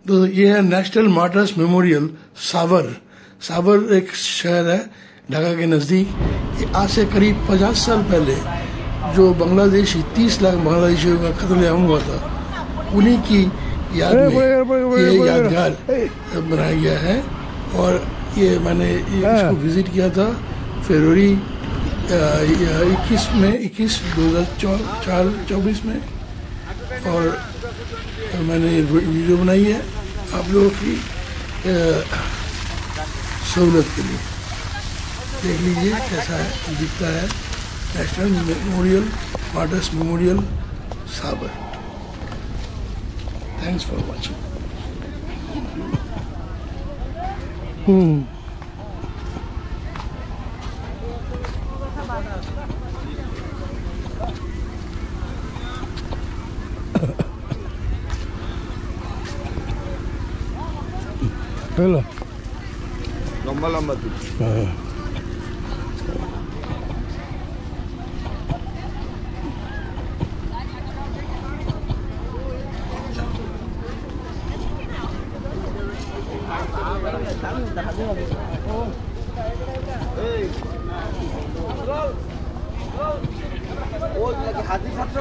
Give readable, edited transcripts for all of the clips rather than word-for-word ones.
तो ये है नेशनल मार्टर्स मेमोरियल सावर। सावर एक शहर है ढाका के नज़दीक। ये आज से करीब 50 साल पहले जो बांग्लादेशी 30 लाख बांग्लादेशियों का कत्लेआम हुआ था, उन्हीं की याद में ये यादगार बनाया गया है। और ये मैंने इसको विजिट किया था फरवरी 21/2024 में, और मैंने वीडियो बनाई है आप लोगों की सहूलत के लिए। देख लीजिए कैसा दिखता है नेशनल मेमोरियल, मार्टर्स मेमोरियल साबर। Thanks for watching. हेलो लंबा लंबा थी। हाथी छात्र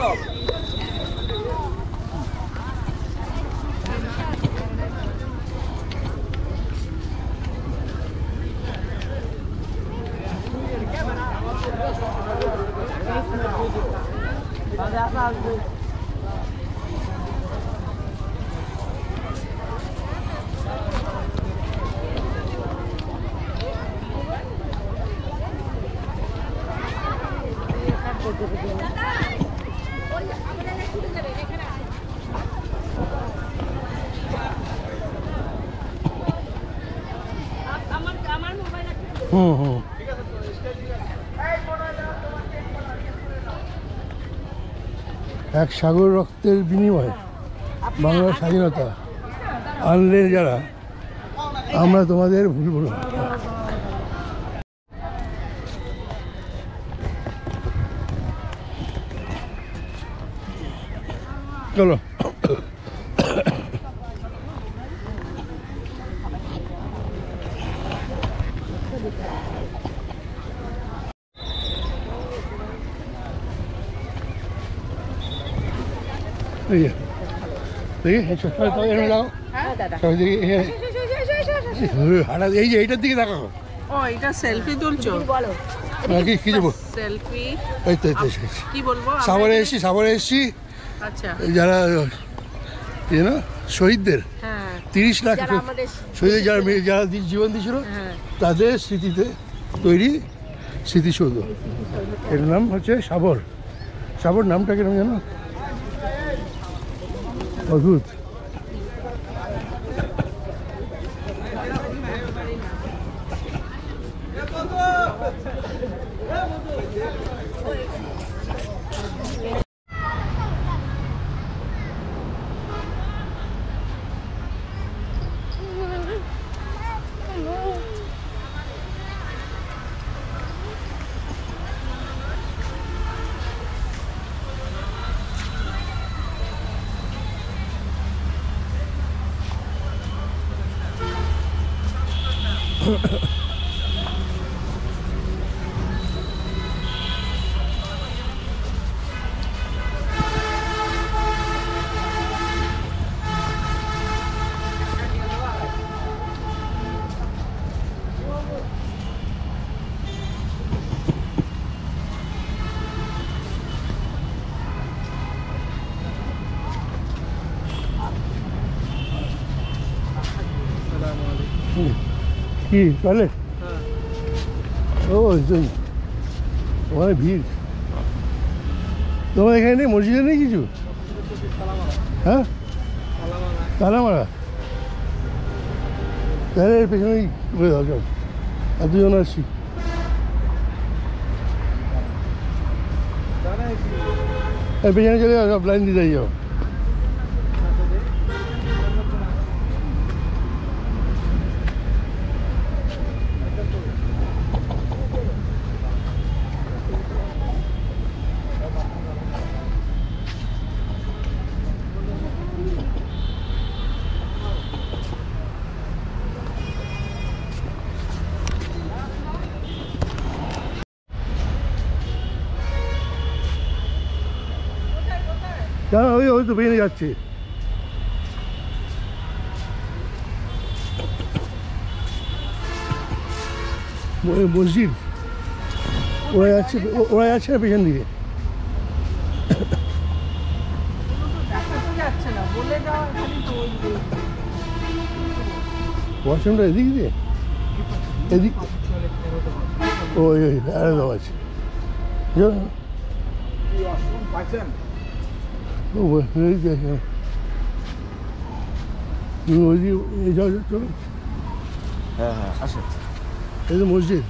এক সাগর রক্তের বিনিময়ে বাংলার স্বাধীনতা আনলেন যারা, আমরা তোমাদের ভুলব না। চলো এই যে এইটার দিকে দেখো। ও এটা সেলফি তুলছো? কি দেবো সেলফি? এই তো কি বলবো, সাভারে এসেছি। আচ্ছা, যারা শহীদদের 30 লাখ শহীদের যারা জীবন দিয়েছিল তাদের স্মৃতিতে তৈরি স্মৃতিসৌধ। এর নাম হচ্ছে সাবর। সাবর নামটা কিরকম জানো? অদ্ভুত। কি টয়লেট? ও ওখানে ভিড়। তোমার এখানে নেই, মসজিদে নেই কিছু? হ্যাঁ, তালামারা। তাহলে এর পেছনেই বলে দাও সব, আর দুজন আসছি। এর পেছনে চলে যাও, সব লাইন দিতে যাও। হ্যাঁ ওই ওই তো বেরিয়ে যাচ্ছে। মসজিদ ওরা যাচ্ছে, ওরা যাচ্ছে না পেছন দিকে। দেখা তো যাচ্ছে না, বলে দাও খালি তো ওয়াশরুমটা এদিক দিয়ে, এদিক ওই ওই আলাদা আছে। পাইছেন? চলো, হ্যাঁ হ্যাঁ আসেন। এই তো মসজিদ।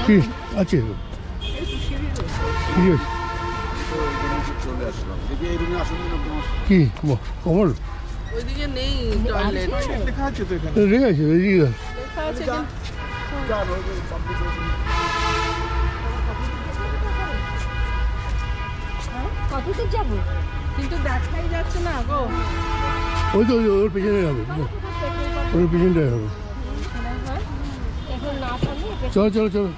কি আছে সিরিয়াস চলে আসলাম, দেখি এই রুমে আসুন। কি কমল ওইদিকে নেই টয়লেট। দেখা আছে তো এখানে। রেখে আছে এদিকে। লেখা আছে কিন্তু কত দূর যাবো? কিন্তু দেখাই যাচ্ছে না গো। ওই তো ওর পেছনে হবে, ওর পেছনটাই হবে। এখন না থামলে চলো চলো চলো।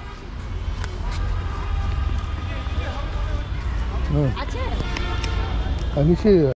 হ্যাঁ আছে আমি সে